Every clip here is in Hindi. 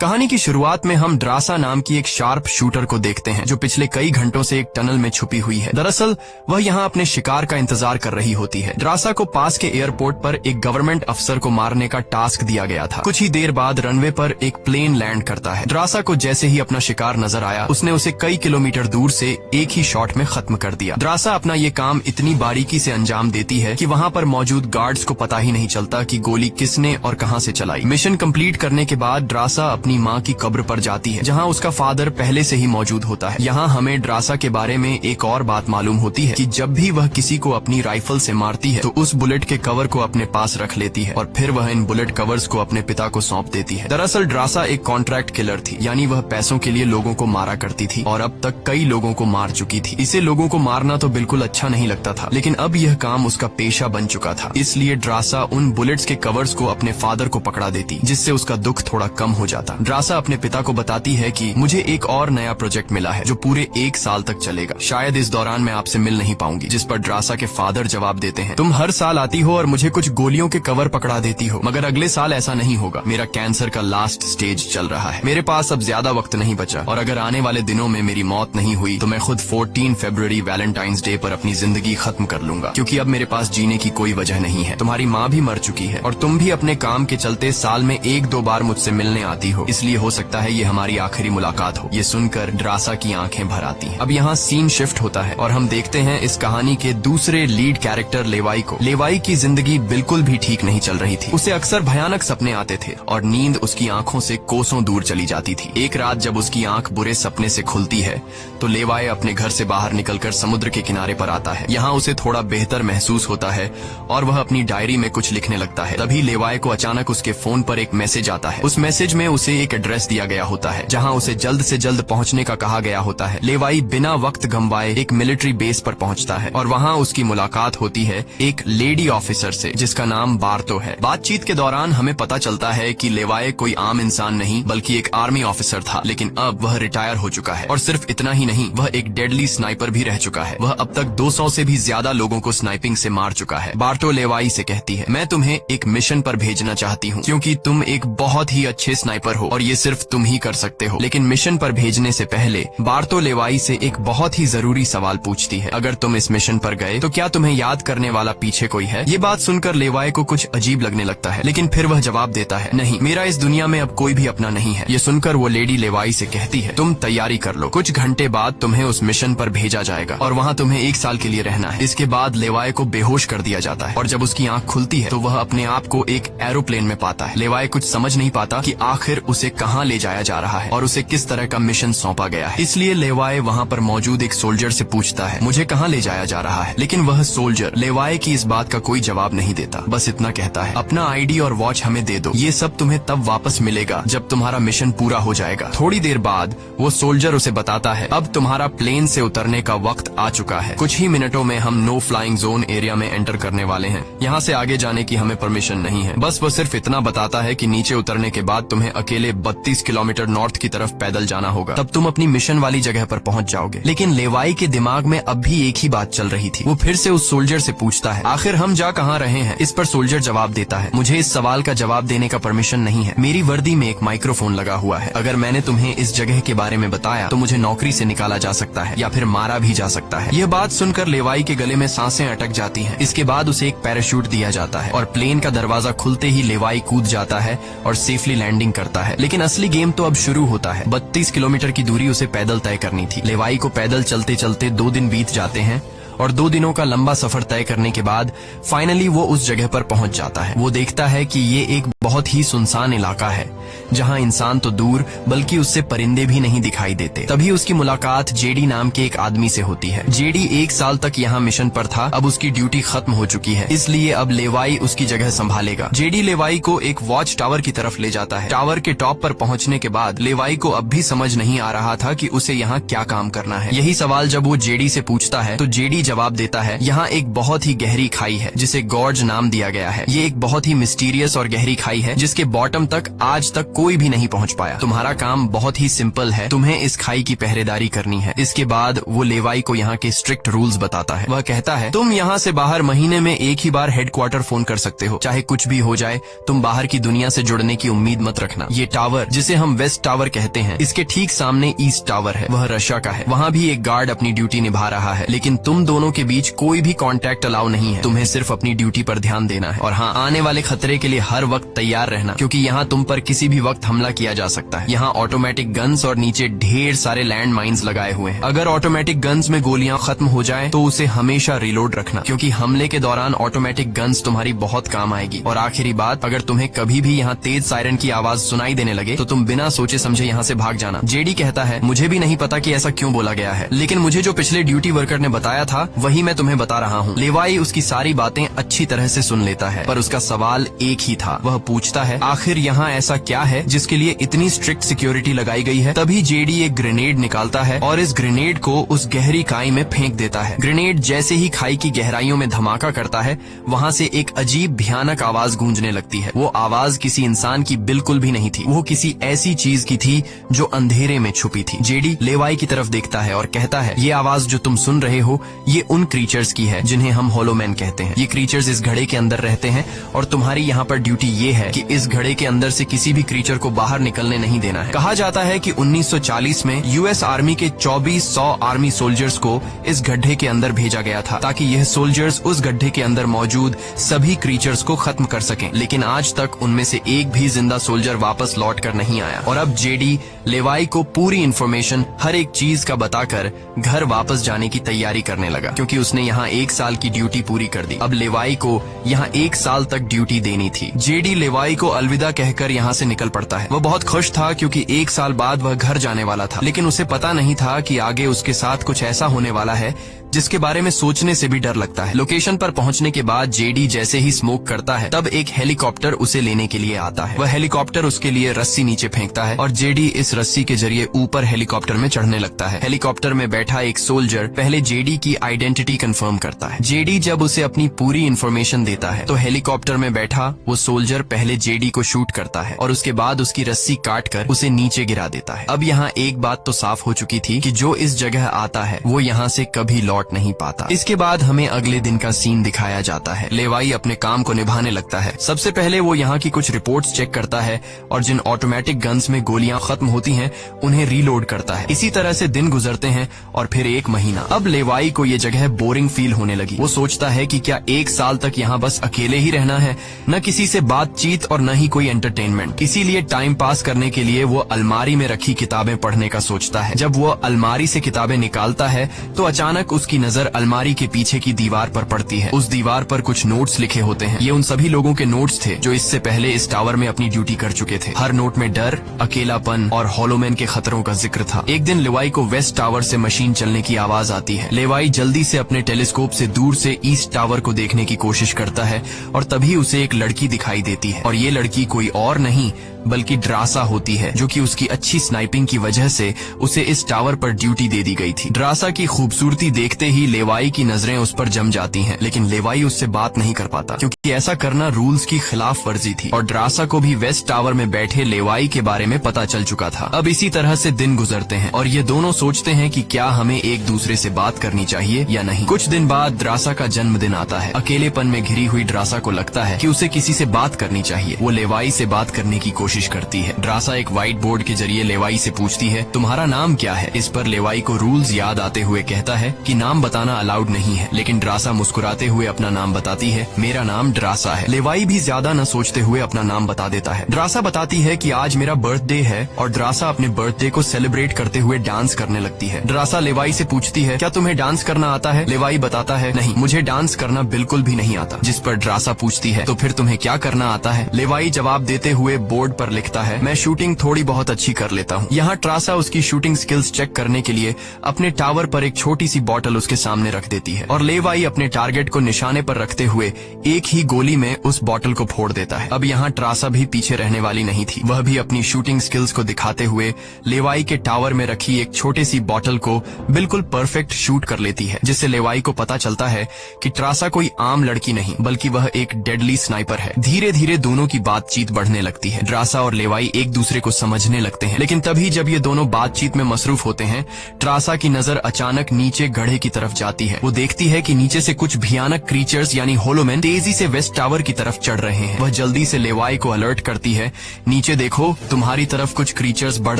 कहानी की शुरुआत में हम ड्रासा नाम की एक शार्प शूटर को देखते हैं जो पिछले कई घंटों से एक टनल में छुपी हुई है। दरअसल वह यहाँ अपने शिकार का इंतजार कर रही होती है। ड्रासा को पास के एयरपोर्ट पर एक गवर्नमेंट अफसर को मारने का टास्क दिया गया था। कुछ ही देर बाद रनवे पर एक प्लेन लैंड करता है। ड्रासा को जैसे ही अपना शिकार नजर आया उसने उसे कई किलोमीटर दूर से एक ही शॉट में खत्म कर दिया। ड्रासा अपना ये काम इतनी बारीकी से अंजाम देती है कि वहाँ पर मौजूद गार्ड्स को पता ही नहीं चलता कि गोली किसने और कहाँ से चलाई। मिशन कंप्लीट करने के बाद ड्रासा अपनी माँ की कब्र पर जाती है जहाँ उसका फादर पहले से ही मौजूद होता है। यहाँ हमें ड्रासा के बारे में एक और बात मालूम होती है कि जब भी वह किसी को अपनी राइफल से मारती है तो उस बुलेट के कवर को अपने पास रख लेती है और फिर वह इन बुलेट कवर्स को अपने पिता को सौंप देती है। दरअसल ड्रासा एक कॉन्ट्रैक्ट किलर थी, यानी वह पैसों के लिए लोगों को मारा करती थी और अब तक कई लोगों को मार चुकी थी। इसे लोगों को मारना तो बिल्कुल अच्छा नहीं लगता था, लेकिन अब यह काम उसका पेशा बन चुका था। इसलिए ड्रासा उन बुलेट्स के कवर्स को अपने फादर को पकड़ा देती, जिससे उसका दुख थोड़ा कम हो जाता। ड्रासा अपने पिता को बताती है कि मुझे एक और नया प्रोजेक्ट मिला है जो पूरे 1 साल तक चलेगा। शायद इस दौरान मैं आपसे मिल नहीं पाऊंगी। जिस पर ड्रासा के फादर जवाब देते हैं, तुम हर साल आती हो और मुझे कुछ गोलियों के कवर पकड़ा देती हो, मगर अगले साल ऐसा नहीं होगा। मेरा कैंसर का लास्ट स्टेज चल रहा है, मेरे पास अब ज्यादा वक्त नहीं बचा और अगर आने वाले दिनों में मेरी मौत नहीं हुई तो मैं खुद 14 फरवरी वैलेंटाइंस डे पर अपनी जिंदगी खत्म कर लूंगा, क्योंकि अब मेरे पास जीने की कोई वजह नहीं है। तुम्हारी माँ भी मर चुकी है और तुम भी अपने काम के चलते साल में 1-2 बार मुझसे मिलने आती हो, इसलिए हो सकता है ये हमारी आखिरी मुलाकात हो। ये सुनकर ड्रासा की आंखें भर आती हैं। अब यहाँ सीन शिफ्ट होता है और हम देखते हैं इस कहानी के दूसरे लीड कैरेक्टर लेवाई को। लेवाई की जिंदगी बिल्कुल भी ठीक नहीं चल रही थी। उसे अक्सर भयानक सपने आते थे और नींद उसकी आंखों से कोसों दूर चली जाती थी। एक रात जब उसकी आंख बुरे सपने से खुलती है तो लेवाई अपने घर से बाहर निकलकर समुद्र के किनारे पर आता है। यहाँ उसे थोड़ा बेहतर महसूस होता है और वह अपनी डायरी में कुछ लिखने लगता है। तभी लेवाई को अचानक उसके फोन पर एक मैसेज आता है। उस मैसेज में उसे एक एड्रेस दिया गया होता है जहाँ उसे जल्द से जल्द पहुंचने का कहा गया होता है। लेवाई बिना वक्त गंवाए एक मिलिट्री बेस पर पहुंचता है और वहां उसकी मुलाकात होती है एक लेडी ऑफिसर से जिसका नाम बार्तो है। बातचीत के दौरान हमें पता चलता है कि लेवाई कोई आम इंसान नहीं बल्कि एक आर्मी ऑफिसर था, लेकिन अब वह रिटायर हो चुका है। और सिर्फ इतना ही नहीं, वह एक डेडली स्नाइपर भी रह चुका है। वह अब तक 200 से भी ज्यादा लोगों को स्नाइपिंग से मार चुका है। बार्तो लेवाई से कहती है, मैं तुम्हें एक मिशन पर भेजना चाहती हूँ क्योंकि तुम एक बहुत ही अच्छे स्नाइपर हो और ये सिर्फ तुम ही कर सकते हो। लेकिन मिशन पर भेजने से पहले बार्तो लेवाई से एक बहुत ही जरूरी सवाल पूछती है, अगर तुम इस मिशन पर गए तो क्या तुम्हें याद करने वाला पीछे कोई है? ये बात सुनकर लेवाई को कुछ अजीब लगने लगता है, लेकिन फिर वह जवाब देता है, नहीं, मेरा इस दुनिया में अब कोई भी अपना नहीं है। ये सुनकर वो लेडी लेवाई से कहती है, तुम तैयारी कर लो, कुछ घंटे बाद तुम्हें उस मिशन पर भेजा जाएगा और वहाँ तुम्हें 1 साल के लिए रहना है। इसके बाद लेवाई को बेहोश कर दिया जाता है और जब उसकी आंख खुलती है तो वह अपने आप को एक एरोप्लेन में पाता है। लेवाई कुछ समझ नहीं पाता कि आखिर उसे कहाँ ले जाया जा रहा है और उसे किस तरह का मिशन सौंपा गया है। इसलिए लेवाई वहाँ पर मौजूद एक सोल्जर से पूछता है, मुझे कहाँ ले जाया जा रहा है? लेकिन वह सोल्जर लेवाई की इस बात का कोई जवाब नहीं देता, बस इतना कहता है, अपना आईडी और वॉच हमें दे दो, ये सब तुम्हें तब वापस मिलेगा जब तुम्हारा मिशन पूरा हो जाएगा। थोड़ी देर बाद वो सोल्जर उसे बताता है, अब तुम्हारा प्लेन से उतरने का वक्त आ चुका है। कुछ ही मिनटों में हम नो फ्लाइंग जोन एरिया में एंटर करने वाले हैं। यहाँ से आगे जाने की हमें परमिशन नहीं है। बस वो सिर्फ इतना बताता है कि नीचे उतरने के बाद तुम्हें अकेले 32 किलोमीटर नॉर्थ की तरफ पैदल जाना होगा, तब तुम अपनी मिशन वाली जगह पर पहुंच जाओगे। लेकिन लेवाई के दिमाग में अब भी एक ही बात चल रही थी। वो फिर से उस सोल्जर से पूछता है, आखिर हम जा कहाँ रहे हैं? इस पर सोल्जर जवाब देता है, मुझे इस सवाल का जवाब देने का परमिशन नहीं है। मेरी वर्दी में एक माइक्रोफोन लगा हुआ है। अगर मैंने तुम्हें इस जगह के बारे में बताया तो मुझे नौकरी से निकाला जा सकता है या फिर मारा भी जा सकता है। यह बात सुनकर लेवाई के गले में सांसें अटक जाती हैं। इसके बाद उसे एक पैराशूट दिया जाता है और प्लेन का दरवाजा खुलते ही लेवाई कूद जाता है और सेफली लैंडिंग करता है। लेकिन असली गेम तो अब शुरू होता है। 32 किलोमीटर की दूरी उसे पैदल तय करनी थी। लेवाई को पैदल चलते चलते 2 दिन बीत जाते हैं और 2 दिनों का लंबा सफर तय करने के बाद फाइनली वो उस जगह पर पहुंच जाता है। वो देखता है कि ये एक बहुत ही सुनसान इलाका है जहां इंसान तो दूर बल्कि उससे परिंदे भी नहीं दिखाई देते। तभी उसकी मुलाकात जेडी नाम के एक आदमी से होती है। जेडी 1 साल तक यहाँ मिशन पर था, अब उसकी ड्यूटी खत्म हो चुकी है, इसलिए अब लेवाई उसकी जगह संभालेगा। जेडी लेवाई को एक वॉच टावर की तरफ ले जाता है। टावर के टॉप पर पहुंचने के बाद लेवाई को अब भी समझ नहीं आ रहा था कि उसे यहाँ क्या काम करना है। यही सवाल जब वो जेडी से पूछता है तो जेडी जवाब देता है, यहाँ एक बहुत ही गहरी खाई है जिसे गॉर्ज नाम दिया गया है। ये एक बहुत ही मिस्टीरियस और गहरी खाई है जिसके बॉटम तक आज तक कोई भी नहीं पहुँच पाया। तुम्हारा काम बहुत ही सिंपल है, तुम्हें इस खाई की पहरेदारी करनी है। इसके बाद वो लेवाई को यहाँ के स्ट्रिक्ट रूल्स बताता है। वह कहता है, तुम यहाँ से बाहर महीने में एक ही बार हेडक्वार्टर फोन कर सकते हो, चाहे कुछ भी हो जाए। तुम बाहर की दुनिया से जुड़ने की उम्मीद मत रखना। ये टावर, जिसे हम वेस्ट टावर कहते हैं, इसके ठीक सामने ईस्ट टावर है, वह रशिया का है। वहाँ भी एक गार्ड अपनी ड्यूटी निभा रहा है, लेकिन तुम दोनों के बीच कोई भी कांटेक्ट अलाउ नहीं है। तुम्हें सिर्फ अपनी ड्यूटी पर ध्यान देना है और हाँ, आने वाले खतरे के लिए हर वक्त तैयार रहना, क्योंकि यहाँ तुम पर किसी भी वक्त हमला किया जा सकता है। यहाँ ऑटोमेटिक गन्स और नीचे ढेर सारे लैंड माइन्स लगाए हुए हैं। अगर ऑटोमेटिक गन्स में गोलियां खत्म हो जाए तो उसे हमेशा रिलोड रखना, क्योंकि हमले के दौरान ऑटोमेटिक गन्स तुम्हारी बहुत काम आएगी। और आखिरी बात, अगर तुम्हें कभी भी यहाँ तेज सायरन की आवाज सुनाई देने लगे तो तुम बिना सोचे समझे यहाँ से भाग जाना। जेडी कहता है, मुझे भी नहीं पता कि ऐसा क्यों बोला गया है, लेकिन मुझे जो पिछले ड्यूटी वर्कर ने बताया था वही मैं तुम्हें बता रहा हूँ। लेवाई उसकी सारी बातें अच्छी तरह से सुन लेता है, पर उसका सवाल एक ही था। वह पूछता है, आखिर यहाँ ऐसा क्या है जिसके लिए इतनी स्ट्रिक्ट सिक्योरिटी लगाई गई है? तभी जेडी एक ग्रेनेड निकालता है और इस ग्रेनेड को उस गहरी खाई में फेंक देता है। ग्रेनेड जैसे ही खाई की गहराइयों में धमाका करता है, वहाँ से एक अजीब भयानक आवाज गूंजने लगती है। वो आवाज किसी इंसान की बिल्कुल भी नहीं थी, वो किसी ऐसी चीज की थी जो अंधेरे में छुपी थी। जेडी लेवाई की तरफ देखता है और कहता है, ये आवाज जो तुम सुन रहे हो ये उन क्रीचर्स की है जिन्हें हम होलोमैन कहते हैं। ये क्रीचर्स इस घड़े के अंदर रहते हैं और तुम्हारी यहाँ पर ड्यूटी ये है कि इस घड़े के अंदर से किसी भी क्रीचर को बाहर निकलने नहीं देना है। कहा जाता है कि 1940 में यूएस आर्मी के 2400 आर्मी सोल्जर्स को इस गड्ढे के अंदर भेजा गया था ताकि यह सोल्जर्स उस गड्ढे के अंदर मौजूद सभी क्रीचर्स को खत्म कर सकें, लेकिन आज तक उनमें से एक भी जिंदा सोल्जर वापस लौट कर नहीं आया। और अब जेडी लेवाई को पूरी इन्फॉर्मेशन हर एक चीज का बताकर घर वापस जाने की तैयारी करने लगा, क्योंकि उसने यहाँ 1 साल की ड्यूटी पूरी कर दी। अब लेवाई को यहाँ 1 साल तक ड्यूटी देनी थी। जेडी लेवाई को अलविदा कहकर यहाँ से निकल पड़ता है। वह बहुत खुश था क्योंकि 1 साल बाद वह घर जाने वाला था, लेकिन उसे पता नहीं था कि आगे उसके साथ कुछ ऐसा होने वाला है जिसके बारे में सोचने से भी डर लगता है। लोकेशन पर पहुंचने के बाद जेडी जैसे ही स्मोक करता है, तब एक हेलीकॉप्टर उसे लेने के लिए आता है। वह हेलीकॉप्टर उसके लिए रस्सी नीचे फेंकता है और जेडी इस रस्सी के जरिए ऊपर हेलीकॉप्टर में चढ़ने लगता है। हेलीकॉप्टर में बैठा एक सोल्जर पहले जेडी की आइडेंटिटी कंफर्म करता है। जेडी जब उसे अपनी पूरी इन्फॉर्मेशन देता है तो हेलीकॉप्टर में बैठा वो सोल्जर पहले जेडी को शूट करता है और उसके बाद उसकी रस्सी काट कर उसे नीचे गिरा देता है। अब यहाँ एक बात तो साफ हो चुकी थी कि जो इस जगह आता है वो यहाँ से कभी लौट नहीं पाता। इसके बाद हमें अगले दिन का सीन दिखाया जाता है। लेवाई अपने काम को निभाने लगता है। सबसे पहले वो यहाँ की कुछ रिपोर्ट्स चेक करता है और जिन ऑटोमेटिक गन्स में गोलियां खत्म होती हैं उन्हें रीलोड करता है। इसी तरह से दिन गुजरते हैं और फिर 1 महीना। अब लेवाई को ये जगह बोरिंग फील होने लगी। वो सोचता है कि क्या 1 साल तक यहाँ बस अकेले ही रहना है, न किसी से बातचीत और न ही कोई एंटरटेनमेंट। इसीलिए टाइम पास करने के लिए वो अलमारी में रखी किताबें पढ़ने का सोचता है। जब वो अलमारी से किताबें निकालता है तो अचानक उसकी नजर अलमारी के पीछे की दीवार पर पड़ती है। उस दीवार पर कुछ नोट्स लिखे होते हैं। ये उन सभी लोगों के नोट्स थे जो इससे पहले इस टावर में अपनी ड्यूटी कर चुके थे। हर नोट में डर, अकेलापन और होलोमैन के खतरों का जिक्र था। एक दिन लेवाई को वेस्ट टावर से मशीन चलने की आवाज आती है। लेवाई जल्दी से अपने टेलीस्कोप से दूर से ईस्ट टावर को देखने की कोशिश करता है और तभी उसे एक लड़की दिखाई देती है और ये लड़की कोई और नहीं बल्कि ड्रासा होती है, जो कि उसकी अच्छी स्नाइपिंग की वजह से उसे इस टावर पर ड्यूटी दे दी गई थी। ड्रासा की खूबसूरती देखते ही लेवाई की नजरें उस पर जम जाती हैं, लेकिन लेवाई उससे बात नहीं कर पाता क्योंकि ऐसा करना रूल्स की खिलाफ वर्जी थी और ड्रासा को भी वेस्ट टावर में बैठे लेवाई के बारे में पता चल चुका था। अब इसी तरह से दिन गुजरते हैं और ये दोनों सोचते हैं कि क्या हमें एक दूसरे से बात करनी चाहिए या नहीं। कुछ दिन बाद ड्रासा का जन्मदिन आता है। अकेलेपन में घिरी हुई ड्रासा को लगता है कि उसे किसी से बात करनी चाहिए। वो लेवाई से बात करने की कोशिश करती है। ड्रासा एक व्हाइट बोर्ड के जरिए लेवाई से पूछती है, तुम्हारा नाम क्या है? इस पर लेवाई को रूल्स याद आते हुए कहता है कि नाम बताना अलाउड नहीं है, लेकिन ड्रासा मुस्कुराते हुए अपना नाम बताती है, मेरा नाम ड्रासा है। लेवाई भी ज्यादा न सोचते हुए अपना नाम बता देता है। ड्रासा बताती है कि आज मेरा बर्थडे है और ड्रासा अपने बर्थडे को सेलिब्रेट करते हुए डांस करने लगती है। ड्रासा लेवाई से पूछती है, क्या तुम्हें डांस करना आता है? लेवाई बताता है, नहीं, मुझे डांस करना बिल्कुल भी नहीं आता। जिस पर ड्रासा पूछती है, तो फिर तुम्हें क्या करना आता है? लेवाई जवाब देते हुए बोर्ड पर लिखता है, मैं शूटिंग थोड़ी बहुत अच्छी कर लेता हूँ। यहाँ ट्रासा उसकी शूटिंग स्किल्स चेक करने के लिए अपने टावर पर एक छोटी सी बॉटल उसके सामने रख देती है और लेवाई अपने टारगेट को निशाने पर रखते हुए एक ही गोली में उस बॉटल को फोड़ देता है। अब यहाँ ट्रासा भी पीछे रहने वाली नहीं थी। वह भी अपनी शूटिंग स्किल्स को दिखाते हुए लेवाई के टावर में रखी एक छोटी सी बॉटल को बिल्कुल परफेक्ट शूट कर लेती है, जिससे लेवाई को पता चलता है कि ट्रासा कोई आम लड़की नहीं बल्कि वह एक डेडली स्नाइपर है। धीरे धीरे दोनों की बातचीत बढ़ने लगती है। ट्रासा और लेवाई एक दूसरे को समझने लगते हैं, लेकिन तभी जब ये दोनों बातचीत में मसरूफ होते हैं, ट्रासा की नजर अचानक नीचे गड्ढे की तरफ जाती है। वो देखती है कि नीचे से कुछ भयानक क्रीचर्स यानी होलोमैन तेजी से वेस्ट टावर की तरफ चढ़ रहे हैं। वह जल्दी से लेवाई को अलर्ट करती है, नीचे देखो, तुम्हारी तरफ कुछ क्रीचर्स बढ़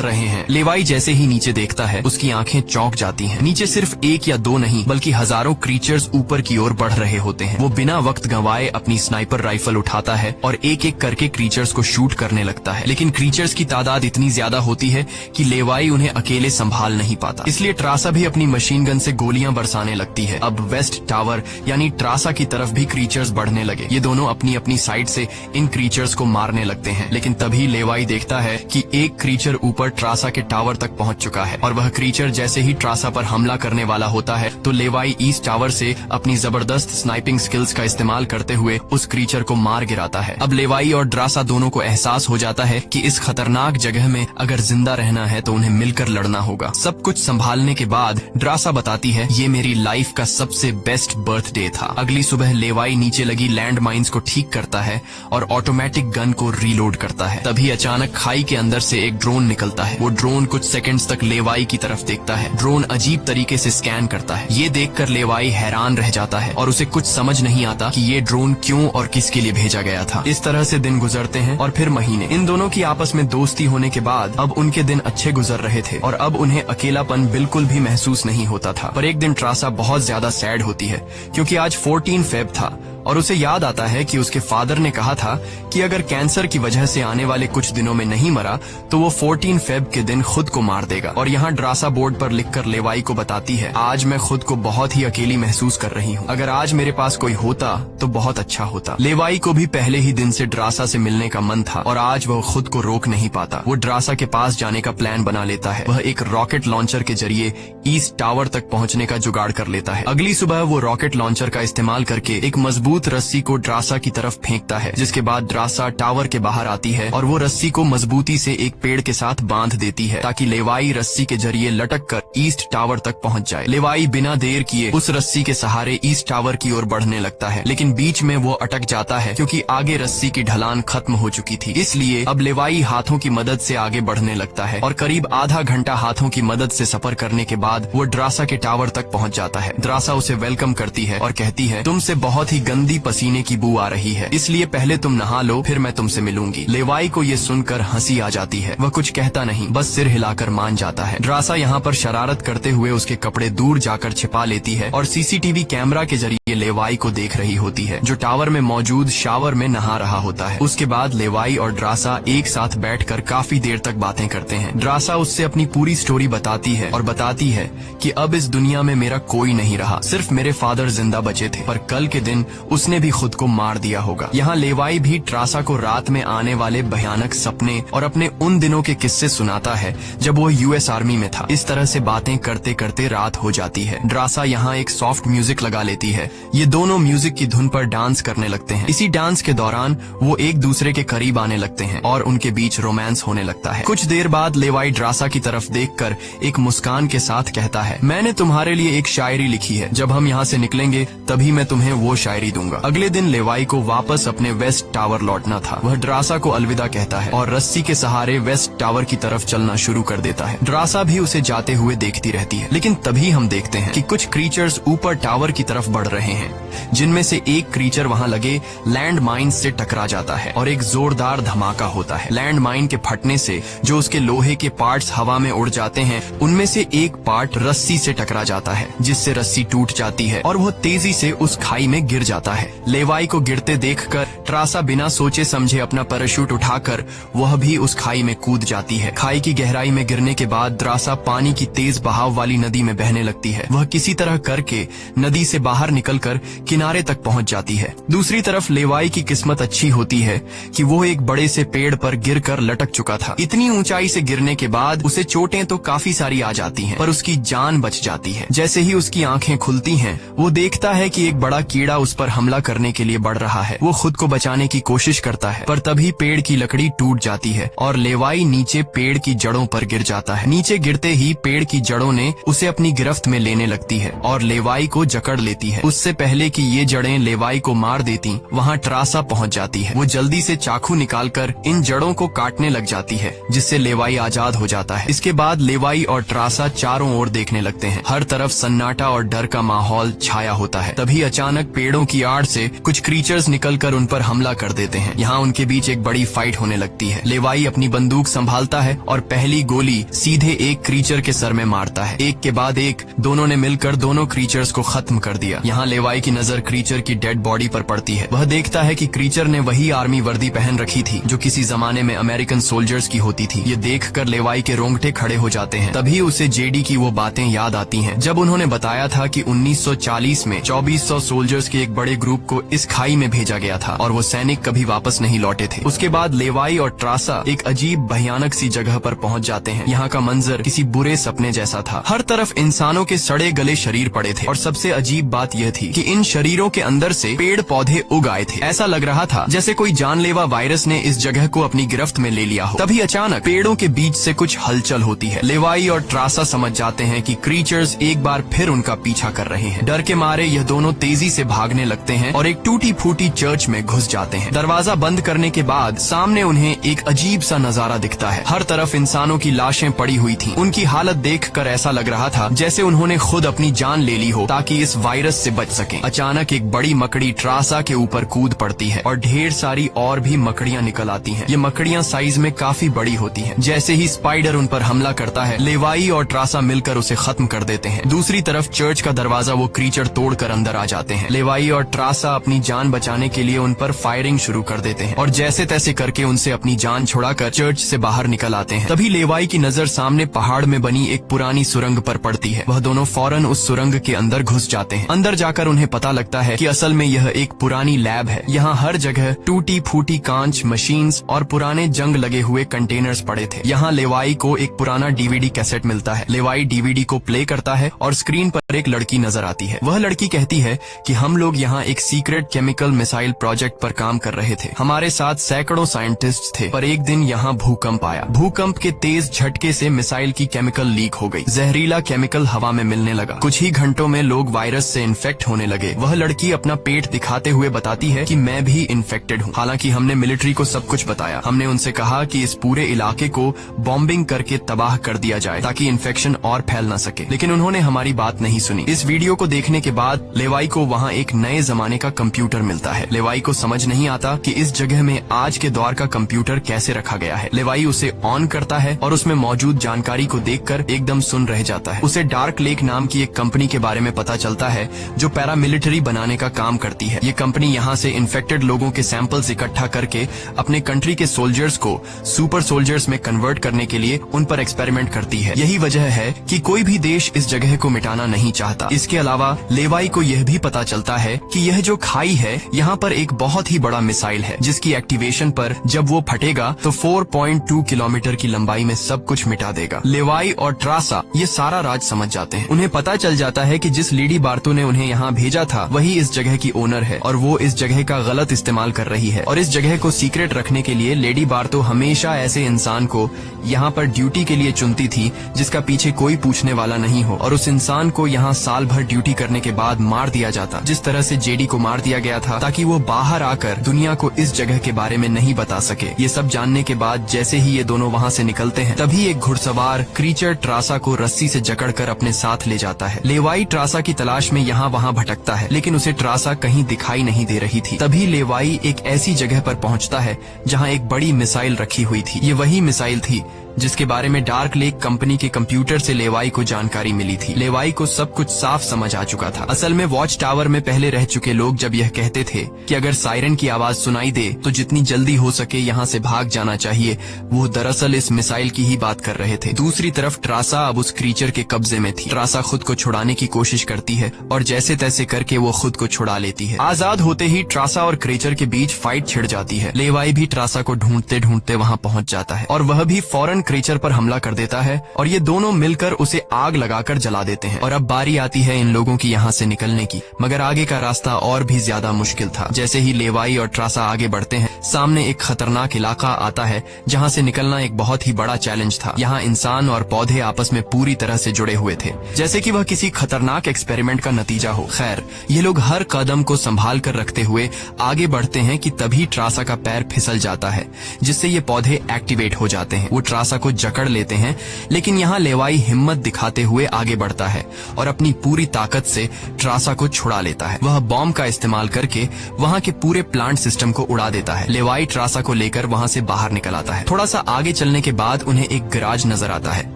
रहे हैं। लेवाई जैसे ही नीचे देखता है, उसकी आंखें चौंक जाती हैं। नीचे सिर्फ एक या दो नहीं बल्कि हजारों क्रीचर्स ऊपर की ओर बढ़ रहे होते हैं। वो बिना वक्त गंवाए अपनी स्नाइपर राइफल उठाता है और एक एक करके क्रीचर्स को शूट करने लगता है, लेकिन क्रीचर्स की तादाद इतनी ज्यादा होती है कि लेवाई उन्हें अकेले संभाल नहीं पाता। इसलिए ट्रासा भी अपनी मशीन गन से गोलियां बरसाने लगती है। अब वेस्ट टावर यानी ट्रासा की तरफ भी क्रीचर्स बढ़ने लगे। ये दोनों अपनी अपनी साइड से इन क्रीचर्स को मारने लगते हैं, लेकिन तभी लेवाई देखता है कि एक क्रीचर ऊपर ट्रासा के टावर तक पहुंच चुका है और वह क्रीचर जैसे ही ट्रासा पर हमला करने वाला होता है तो लेवाई ईस्ट टावर से अपनी जबरदस्त स्नाइपिंग स्किल्स का इस्तेमाल करते हुए उस क्रीचर को मार गिराता है। अब लेवाई और ड्रासा दोनों को एहसास हो जाता है कि इस खतरनाक जगह में अगर जिंदा रहना है तो उन्हें मिलकर लड़ना होगा। सब कुछ संभालने के बाद ड्रासा बताती है, ये मेरी लाइफ का सबसे बेस्ट बर्थडे था। अगली सुबह लेवाई नीचे लगी लैंड माइन्स को ठीक करता है और ऑटोमेटिक गन को रीलोड करता है। तभी अचानक खाई के अंदर से एक ड्रोन निकलता है। वो ड्रोन कुछ सेकंड्स तक लेवाई की तरफ देखता है। ड्रोन अजीब तरीके से स्कैन करता है। ये देखकर लेवाई हैरान रह जाता है और उसे कुछ समझ नहीं आता कि ये ड्रोन क्यों और किसके लिए भेजा गया था। इस तरह से दिन गुजरते हैं और फिर महीने। इन दोनों की आपस में दोस्ती होने के बाद अब उनके दिन अच्छे गुजर रहे थे और अब उन्हें अकेलापन बिल्कुल भी महसूस नहीं होता था। पर एक दिन ट्रासा बहुत ज्यादा सैड होती है क्योंकि आज 14 फेब था और उसे याद आता है कि उसके फादर ने कहा था कि अगर कैंसर की वजह से आने वाले कुछ दिनों में नहीं मरा तो वो 14 फेब के दिन खुद को मार देगा। और यहाँ ड्रासा बोर्ड पर लिखकर लेवाई को बताती है, आज मैं खुद को बहुत ही अकेली महसूस कर रही हूँ। अगर आज मेरे पास कोई होता तो बहुत अच्छा होता। लेवाई को भी पहले ही दिन से ड्रासा से मिलने का मन था और आज वह खुद को रोक नहीं पाता। वो ड्रासा के पास जाने का प्लान बना लेता है। वह एक रॉकेट लॉन्चर के जरिए ईस्ट टावर तक पहुँचने का जुगाड़ कर लेता है। अगली सुबह वो रॉकेट लॉन्चर का इस्तेमाल करके एक मजबूत रस्सी को ड्रासा की तरफ फेंकता है, जिसके बाद ड्रासा टावर के बाहर आती है और वो रस्सी को मजबूती से एक पेड़ के साथ बांध देती है ताकि लेवाई रस्सी के जरिए लटक कर ईस्ट टावर तक पहुंच जाए। लेवाई बिना देर किए उस रस्सी के सहारे ईस्ट टावर की ओर बढ़ने लगता है, लेकिन बीच में वो अटक जाता है क्योंकि आगे रस्सी की ढलान खत्म हो चुकी थी। इसलिए अब लेवाई हाथों की मदद से आगे बढ़ने लगता है और करीब आधा घंटा हाथों की मदद से सफर करने के बाद वो ड्रासा के टावर तक पहुंच जाता है। ड्रासा उसे वेलकम करती है और कहती है, तुमसे बहुत ही गंदी पसीने की बू आ रही है, इसलिए पहले तुम नहा लो, फिर मैं तुमसे मिलूंगी। लेवाई को ये सुनकर हंसी आ जाती है। वह कुछ कहता नहीं, बस सिर हिलाकर मान जाता है। ड्रासा यहाँ पर शरारत करते हुए उसके कपड़े दूर जाकर छिपा लेती है और सीसीटीवी कैमरा के जरिए लेवाई को देख रही होती है, जो टावर में मौजूद शावर में नहा रहा होता है। उसके बाद लेवाई और ड्रासा एक साथ बैठकर काफी देर तक बातें करते हैं। ड्रासा उससे अपनी पूरी स्टोरी बताती है और बताती है कि अब इस दुनिया में मेरा कोई नहीं रहा, सिर्फ मेरे फादर जिंदा बचे थे, पर कल के दिन उसने भी खुद को मार दिया होगा। यहाँ लेवाई भी ट्रासा को रात में आने वाले भयानक सपने और अपने उन दिनों के किस्से सुनाता है जब वो यूएस आर्मी में था। इस तरह से बातें करते करते रात हो जाती है। ड्रासा यहाँ एक सॉफ्ट म्यूजिक लगा लेती है। ये दोनों म्यूजिक की धुन पर डांस करने लगते हैं। इसी डांस के दौरान वो एक दूसरे के करीब आने लगते हैं और उनके बीच रोमांस होने लगता है। कुछ देर बाद लेवाई ड्रासा की तरफ देखकर एक मुस्कान के साथ कहता है, मैंने तुम्हारे लिए एक शायरी लिखी है, जब हम यहाँ से निकलेंगे तभी मैं तुम्हें वो शायरी दूंगा। अगले दिन लेवाई को वापस अपने वेस्ट टावर लौटना था। वह ड्रासा को अलविदा कहता है और रस्सी के सहारे वेस्ट टावर की तरफ चलना शुरू कर देता है। ड्रासा भी उसे जाते हुए देखती रहती है, लेकिन तभी हम देखते हैं कि कुछ क्रीचर्स ऊपर टावर की तरफ बढ़ रहे हैं, जिनमें से एक क्रीचर वहां लगे लैंड माइन से टकरा जाता है और एक जोरदार धमाका होता है। लैंड माइन के फटने से जो उसके लोहे के पार्ट्स हवा में उड़ जाते हैं, उनमें से एक पार्ट रस्सी से टकरा जाता है, जिससे रस्सी टूट जाती है और वह तेजी से उस खाई में गिर जाता है। लेवाई को गिरते देखकर ट्रासा बिना सोचे समझे अपना पैराशूट उठाकर वह भी उस खाई में कूद जाती है। खाई की गहराई में गिरने के बाद ट्रासा पानी की तेज बहाव वाली नदी में बहने लगती है। वह किसी तरह करके नदी से बाहर निकलकर निकालकर किनारे तक पहुंच जाती है। दूसरी तरफ लेवाई की किस्मत अच्छी होती है कि वो एक बड़े से पेड़ पर गिरकर लटक चुका था। इतनी ऊंचाई से गिरने के बाद उसे चोटें तो काफी सारी आ जाती हैं, पर उसकी जान बच जाती है। जैसे ही उसकी आंखें खुलती हैं, वो देखता है कि एक बड़ा कीड़ा उस पर हमला करने के लिए बढ़ रहा है। वो खुद को बचाने की कोशिश करता है, पर तभी पेड़ की लकड़ी टूट जाती है और लेवाई नीचे पेड़ की जड़ों पर गिर जाता है। नीचे गिरते ही पेड़ की जड़ों ने उसे अपनी गिरफ्त में लेने लगती है और लेवाई को जकड़ लेती है। उससे पहले कि ये जड़ें लेवाई को मार देती, वहाँ ट्रासा पहुँच जाती है। वो जल्दी से चाकू निकालकर इन जड़ों को काटने लग जाती है, जिससे लेवाई आजाद हो जाता है। इसके बाद लेवाई और ट्रासा चारों ओर देखने लगते हैं। हर तरफ सन्नाटा और डर का माहौल छाया होता है। तभी अचानक पेड़ों की आड़ से कुछ क्रीचर्स निकलकर उन पर हमला कर देते हैं। यहाँ उनके बीच एक बड़ी फाइट होने लगती है। लेवाई अपनी बंदूक संभालता है और पहली गोली सीधे एक क्रीचर के सर में मारता है। एक के बाद एक दोनों ने मिलकर दोनों क्रीचर्स को खत्म कर दिया। यहाँ लेवाई की नजर क्रीचर की डेड बॉडी पर पड़ती है। वह देखता है कि क्रीचर ने वही आर्मी वर्दी पहन रखी थी जो किसी जमाने में अमेरिकन सोल्जर्स की होती थी। ये देखकर लेवाई के रोंगटे खड़े हो जाते हैं। तभी उसे जेडी की वो बातें याद आती हैं, जब उन्होंने बताया था कि 1940 में 2400 सोल्जर्स के एक बड़े ग्रुप को इस खाई में भेजा गया था और वो सैनिक कभी वापस नहीं लौटे थे। उसके बाद लेवाई और ट्रासा एक अजीब भयानक सी जगह पर पहुंच जाते हैं। यहाँ का मंजर किसी बुरे सपने जैसा था। हर तरफ इंसानों के सड़े गले शरीर पड़े थे और सबसे अजीब बात यह थी कि इन शरीरों के अंदर से पेड़ पौधे उग आए थे। ऐसा लग रहा था जैसे कोई जानलेवा वायरस ने इस जगह को अपनी गिरफ्त में ले लिया हो। तभी अचानक पेड़ों के बीच से कुछ हलचल होती है। लेवाई और ट्रासा समझ जाते हैं कि क्रीचर्स एक बार फिर उनका पीछा कर रहे हैं। डर के मारे यह दोनों तेजी से भागने लगते हैं और एक टूटी फूटी चर्च में घुस जाते हैं। दरवाजा बंद करने के बाद सामने उन्हें एक अजीब सा नजारा दिखता है। हर तरफ इंसानों की लाशें पड़ी हुई थीं। उनकी हालत देखकर ऐसा लग रहा था जैसे उन्होंने खुद अपनी जान ले ली हो ताकि इस वायरस से बच सकें। अचानक एक बड़ी मकड़ी ट्रासा के ऊपर कूद पड़ती है और ढेर सारी और भी मकड़ियाँ निकल आती हैं। ये मकड़ियाँ साइज में काफी बड़ी होती हैं। जैसे ही स्पाइडर उन पर हमला करता है, लेवाई और ट्रासा मिलकर उसे खत्म कर देते हैं। दूसरी तरफ चर्च का दरवाजा वो क्रीचर तोड़कर अंदर आ जाते हैं। लेवाई और ट्रासा अपनी जान बचाने के लिए उन पर फायरिंग शुरू कर देते हैं और जैसे तैसे करके उनसे अपनी जान छुड़ाकर चर्च से बाहर निकल आते हैं। तभी लेवाई की नजर सामने पहाड़ में बनी एक पुरानी सुरंग पर पड़ती है। वह दोनों फौरन उस सुरंग के अंदर घुस जाते हैं। अंदर जाकर उन्हें पता लगता है कि असल में यह एक पुरानी लैब है। यहाँ हर जगह टूटी फूटी कांच, मशीन्स और पुराने जंग लगे हुए कंटेनर्स पड़े थे। यहाँ लेवाई को एक पुराना डीवीडी कैसेट मिलता है। लेवाई डीवीडी को प्ले करता है और स्क्रीन पर एक लड़की नजर आती है। वह लड़की कहती है कि हम लोग यहाँ एक सीक्रेट केमिकल मिसाइल प्रोजेक्ट पर काम कर रहे थे। हमारे साथ सैकड़ों साइंटिस्ट थे, पर एक दिन यहाँ भूकंप आया। भूकंप के तेज झटके से मिसाइल की केमिकल लीक हो गई। जहरीला केमिकल हवा में मिलने लगा। कुछ ही घंटों में लोग वायरस से इन्फेक्ट होने लगे। वह लड़की अपना पेट दिखाते हुए बताती है कि मैं भी इन्फेक्टेड हूँ। हालांकि हमने मिलिट्री को सब कुछ बताया। हमने उनसे कहा कि इस पूरे इलाके को बॉम्बिंग करके तबाह कर दिया जाए ताकि इन्फेक्शन और फैल न सके, लेकिन उन्होंने हमारी बात नहीं सुनी। इस वीडियो को देखने के बाद लेवाई को वहाँ एक नए जमाने का कंप्यूटर मिलता है। लेवाई को समझ नहीं आता कि इस जगह में आज के दौर का कंप्यूटर कैसे रखा गया है। लेवाई उसे ऑन करता है और उसमें मौजूद जानकारी को देखकर एकदम सुन रह जाता है। उसे डार्क लेक नाम की एक कंपनी के बारे में पता चलता है जो पैरामिलिट्री बनाने का काम करती है। ये कंपनी यहाँ से इन्फेक्टेड लोगों के सैंपल्स इकट्ठा करके अपने कंट्री के सोल्जर्स को सुपर सोल्जर्स में कन्वर्ट करने के लिए उन पर एक्सपेरिमेंट करती है। यही वजह है कि कोई भी देश इस जगह को मिटाना नहीं चाहता। इसके अलावा लेवाई को यह भी पता चलता है कि यह जो खाई है, यहाँ पर एक बहुत ही बड़ा मिसाइल है जिसकी एक्टिवेशन पर जब वो फटेगा तो 4.2 किलोमीटर की लंबाई में सब कुछ मिटा देगा। लेवाई और ट्रासा ये सारा राज समझ जाते हैं। उन्हें पता चल जाता है कि जिस लेडी बार्तो ने उन्हें यहाँ भेजा था वही इस जगह की ओनर है और वो इस जगह का गलत इस्तेमाल कर रही है। और इस जगह को सीक्रेट रखने के लिए लेडी बार्तो हमेशा ऐसे इंसान को यहाँ पर ड्यूटी के लिए चुनती थी जिसका पीछे कोई पूछने वाला नहीं हो, और उस इंसान को यहाँ साल भर ड्यूटी करने के बाद मार दिया जाता, जिस तरह से जेडी को मार दिया गया था, ताकि वो बाहर आकर दुनिया को इस जगह के बारे में नहीं बता सके। ये सब जानने के बाद जैसे ही ये दोनों वहाँ से निकलते हैं, तभी एक घुड़सवार क्रीचर ट्रासा को रस्सी से जकड़कर अपने साथ ले जाता है। लेवाई ट्रासा की तलाश में यहाँ वहाँ भटकता है, लेकिन उसे ट्रासा कहीं दिखाई नहीं दे रही थी। तभी लेवाई एक ऐसी जगह पर पहुँचता है जहाँ एक बड़ी मिसाइल रखी हुई थी। ये वही मिसाइल थी जिसके बारे में डार्क लेक कंपनी के कंप्यूटर से लेवाई को जानकारी मिली थी। लेवाई को सब कुछ साफ समझ आ चुका था। असल में वॉच टावर में पहले रह चुके लोग जब यह कहते थे कि अगर सायरन की आवाज सुनाई दे तो जितनी जल्दी हो सके यहाँ से भाग जाना चाहिए, वो दरअसल इस मिसाइल की ही बात कर रहे थे। दूसरी तरफ ट्रासा अब उस क्रीचर के कब्जे में थी। ट्रासा खुद को छुड़ाने की कोशिश करती है और जैसे तैसे करके वो खुद को छुड़ा लेती है। आजाद होते ही ट्रासा और क्रीचर के बीच फाइट छिड़ जाती है। लेवाई भी ट्रासा को ढूंढते ढूंढते वहाँ पहुँच जाता है और वह भी फौरन क्रीचर पर हमला कर देता है और ये दोनों मिलकर उसे आग लगाकर जला देते हैं। और अब बारी आती है इन लोगों की यहाँ से निकलने की, मगर आगे का रास्ता और भी ज्यादा मुश्किल था। जैसे ही लेवाई और ट्रासा आगे बढ़ते हैं, सामने एक खतरनाक इलाका आता है जहाँ से निकलना एक बहुत ही बड़ा चैलेंज था। यहाँ इंसान और पौधे आपस में पूरी तरह से जुड़े हुए थे, जैसे कि वह किसी खतरनाक एक्सपेरिमेंट का नतीजा हो। खैर, ये लोग हर कदम को संभाल कर रखते हुए आगे बढ़ते हैं कि तभी ट्रासा का पैर फिसल जाता है, जिससे ये पौधे एक्टिवेट हो जाते हैं। वो ट्रासा को जकड़ लेते हैं, लेकिन यहाँ लेवाई हिम्मत दिखाते हुए आगे बढ़ता है और अपनी पूरी ताकत से ट्रासा को छुड़ा लेता है। वह बॉम्ब का इस्तेमाल करके वहाँ के पूरे प्लांट सिस्टम को उड़ा देता है। लेवाई ट्रासा को लेकर वहाँ से बाहर निकल आता है। थोड़ा सा आगे चलने के बाद उन्हें एक गैराज नजर आता है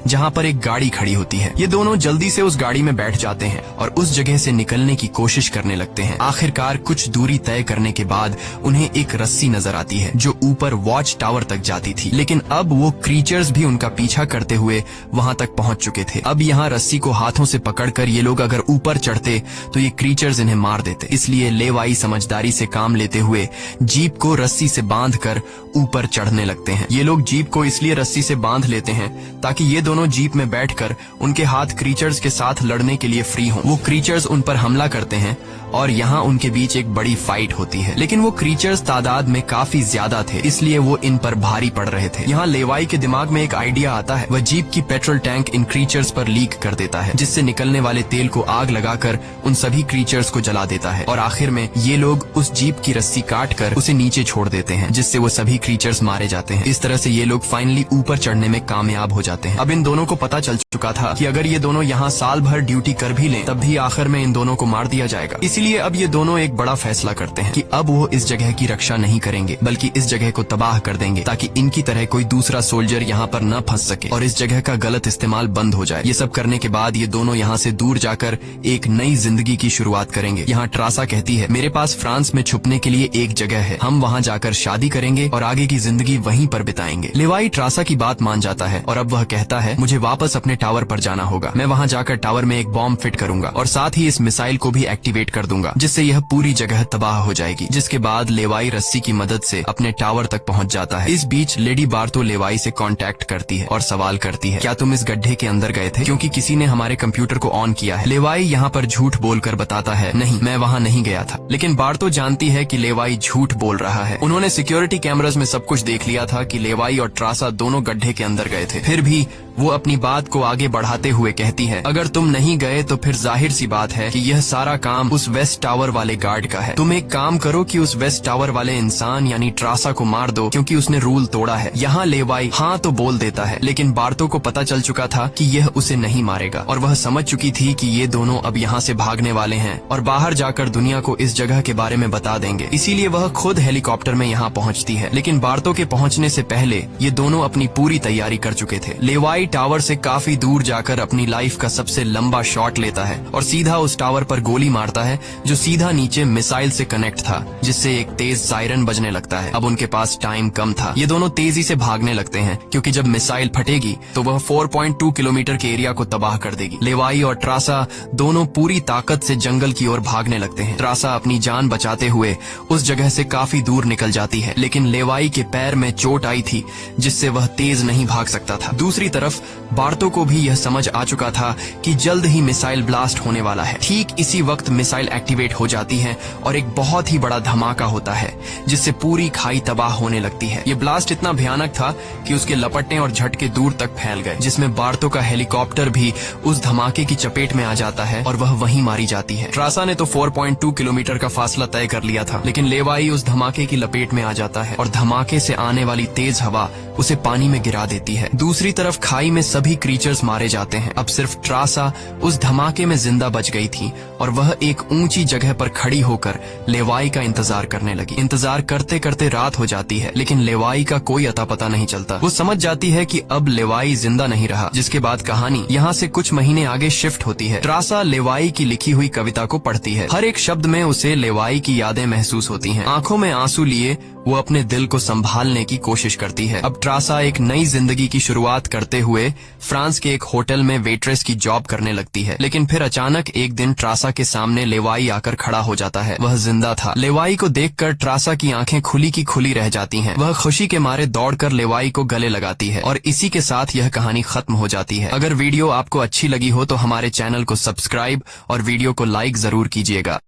जहाँ पर एक गाड़ी खड़ी होती है। ये दोनों जल्दी से उस गाड़ी में बैठ जाते हैं और उस जगह से निकलने की कोशिश करने लगते हैं। आखिरकार कुछ दूरी तय करने के बाद उन्हें एक रस्सी नजर आती है जो ऊपर वॉच टावर तक जाती थी, लेकिन अब वो क्रीचर्स भी उनका पीछा करते हुए वहाँ तक पहुँच चुके थे। अब यहाँ रस्सी को हाथों से पकड़कर ये लोग अगर ऊपर चढ़ते तो ये क्रीचर्स इन्हें मार देते। इसलिए लेवाई समझदारी से काम लेते हुए जीप को रस्सी से बांधकर ऊपर चढ़ने लगते हैं। ये लोग जीप को इसलिए रस्सी से बांध लेते हैं ताकि ये दोनों जीप में बैठकर उनके हाथ क्रीचर्स के साथ लड़ने के लिए फ्री हों। वो क्रीचर्स उन पर हमला करते हैं और यहाँ उनके बीच एक बड़ी फाइट होती है, लेकिन वो क्रीचर्स तादाद में काफी ज्यादा थे, इसलिए वो इन पर भारी पड़ रहे थे। यहाँ लेवाई के दिमाग में एक आइडिया आता है। वह जीप की पेट्रोल टैंक इन क्रीचर्स पर लीक कर देता है, जिससे निकलने वाले तेल को आग लगाकर उन सभी क्रीचर्स को जला देता है और आखिर में ये लोग उस जीप की रस्सी काटकर उसे नीचे छोड़ देते हैं, जिससे वो सभी क्रीचर्स मारे जाते हैं। इस तरह से ये लोग फाइनली ऊपर चढ़ने में कामयाब हो जाते हैं। अब इन दोनों को पता चल चुका था कि अगर ये दोनों यहाँ साल भर ड्यूटी कर भी लें तब भी आखिर में इन दोनों को मार दिया जाएगा। इसीलिए अब ये दोनों एक बड़ा फैसला करते हैं कि अब वो इस जगह की रक्षा नहीं करेंगे बल्कि इस जगह को तबाह कर देंगे, ताकि इनकी तरह कोई दूसरा सोल्जर यहाँ पर न फंस सके और इस जगह का गलत इस्तेमाल बंद हो जाए। ये सब करने के बाद ये दोनों यहाँ से दूर जाकर एक नई जिंदगी की शुरुआत करेंगे। यहाँ ट्रासा कहती है, मेरे पास फ्रांस में छुपने के लिए एक जगह है, हम वहाँ जाकर शादी करेंगे और आगे की जिंदगी वहीं पर बिताएंगे। लेवाई ट्रासा की बात मान जाता है और अब वह कहता है, मुझे वापस अपने टावर पर जाना होगा। मैं वहाँ जाकर टावर में एक बॉम्ब फिट करूंगा और साथ ही इस मिसाइल को भी एक्टिवेट कर दूंगा, जिससे यह पूरी जगह तबाह हो जाएगी। जिसके बाद लेवाई रस्सी की मदद से अपने टावर तक पहुँच जाता है। इस बीच लेडी बार्तो लेवाई से कांटेक्ट करती है और सवाल करती है, क्या तुम इस गड्ढे के अंदर गए थे, क्योंकि किसी ने हमारे कंप्यूटर को ऑन किया है। लेवाई यहाँ पर झूठ बोलकर बताता है, नहीं, मैं वहाँ नहीं गया था। लेकिन बार्तो जानती है कि लेवाई झूठ बोल रहा है। उन्होंने सिक्योरिटी कैमरास में सब कुछ देख लिया था कि लेवाई और ट्रासा दोनों गड्ढे के अंदर गए थे। फिर भी वो अपनी बात को आगे बढ़ाते हुए कहती है, अगर तुम नहीं गए तो फिर जाहिर सी बात है कि यह सारा काम उस वेस्ट टावर वाले गार्ड का है। तुम एक काम करो कि उस वेस्ट टावर वाले इंसान यानी ट्रासा को मार दो, क्योंकि उसने रूल तोड़ा है। यहाँ लेवाई हाँ तो बोल देता है, लेकिन बार्तो को पता चल चुका था कि यह उसे नहीं मारेगा और वह समझ चुकी थी कि ये दोनों अब यहाँ से भागने वाले हैं और बाहर जाकर दुनिया को इस जगह के बारे में बता देंगे। इसीलिए वह खुद हेलीकॉप्टर में यहाँ पहुँचती है। लेकिन बार्तो के पहुँचने से पहले ये दोनों अपनी पूरी तैयारी कर चुके थे। लेवाई टावर से काफी दूर जाकर अपनी लाइफ का सबसे लंबा शॉट लेता है और सीधा उस टावर पर गोली मारता है जो सीधा नीचे मिसाइल से कनेक्ट था, जिससे एक तेज सायरन बजने लगता है। अब उनके पास टाइम कम था। ये दोनों तेजी से भागने लगते हैं क्योंकि जब मिसाइल फटेगी तो वह 4.2 किलोमीटर के एरिया को तबाह कर देगी। लेवाई और ट्रासा दोनों पूरी ताकत से जंगल की ओर भागने लगते हैं। ट्रासा अपनी जान बचाते हुए उस जगह से काफी दूर निकल जाती है, लेकिन लेवाई के पैर में चोट आई थी जिससे वह तेज नहीं भाग सकता था। दूसरी तरफ बार्तो को भी यह समझ आ चुका था कि जल्द ही मिसाइल ब्लास्ट होने वाला है। ठीक इसी वक्त मिसाइल एक्टिवेट हो जाती है और एक बहुत ही बड़ा धमाका होता है जिससे पूरी खाई तबाह होने लगती है। ये ब्लास्ट इतना भयानक था कि उसके लपटने और झटके दूर तक फैल गए, जिसमें बार्तो का हेलीकॉप्टर भी उस धमाके की चपेट में आ जाता है और वह वहीं मारी जाती है। ट्रासा ने तो 4.2 किलोमीटर का फासला तय कर लिया था, लेकिन लेवाई उस धमाके की लपेट में आ जाता है और धमाके से आने वाली तेज हवा उसे पानी में गिरा देती है। दूसरी तरफ खाई में सभी क्रीचर्स मारे जाते हैं। अब सिर्फ ट्रासा उस धमाके में जिंदा बच गई थी और वह एक ऊंची जगह पर खड़ी होकर लेवाई का इंतजार करने लगी। इंतजार करते करते रात हो जाती है, लेकिन लेवाई का कोई अता पता नहीं चलता। वो समझ जाती है कि अब लेवाई जिंदा नहीं रहा, जिसके बाद कहानी यहाँ से कुछ महीने आगे शिफ्ट होती है। ट्रासा लेवाई की लिखी हुई कविता को पढ़ती है। हर एक शब्द में उसे लेवाई की यादें महसूस होती हैं। आंखों में आंसू लिए वो अपने दिल को संभालने की कोशिश करती है। अब ट्रासा एक नई जिंदगी की शुरुआत करते हुए फ्रांस के एक होटल में वेट्रेस की जॉब करने लगती है। लेकिन फिर अचानक एक दिन ट्रासा के सामने लेवाई आकर खड़ा हो जाता है। वह जिंदा था। लेवाई को देखकर ट्रासा की आंखें खुली की खुली रह जाती हैं। वह खुशी के मारे दौड़कर लेवाई को गले लगाती है और इसी के साथ यह कहानी खत्म हो जाती है। अगर वीडियो आपको अच्छी लगी हो तो हमारे चैनल को सब्सक्राइब और वीडियो को लाइक जरूर कीजिएगा।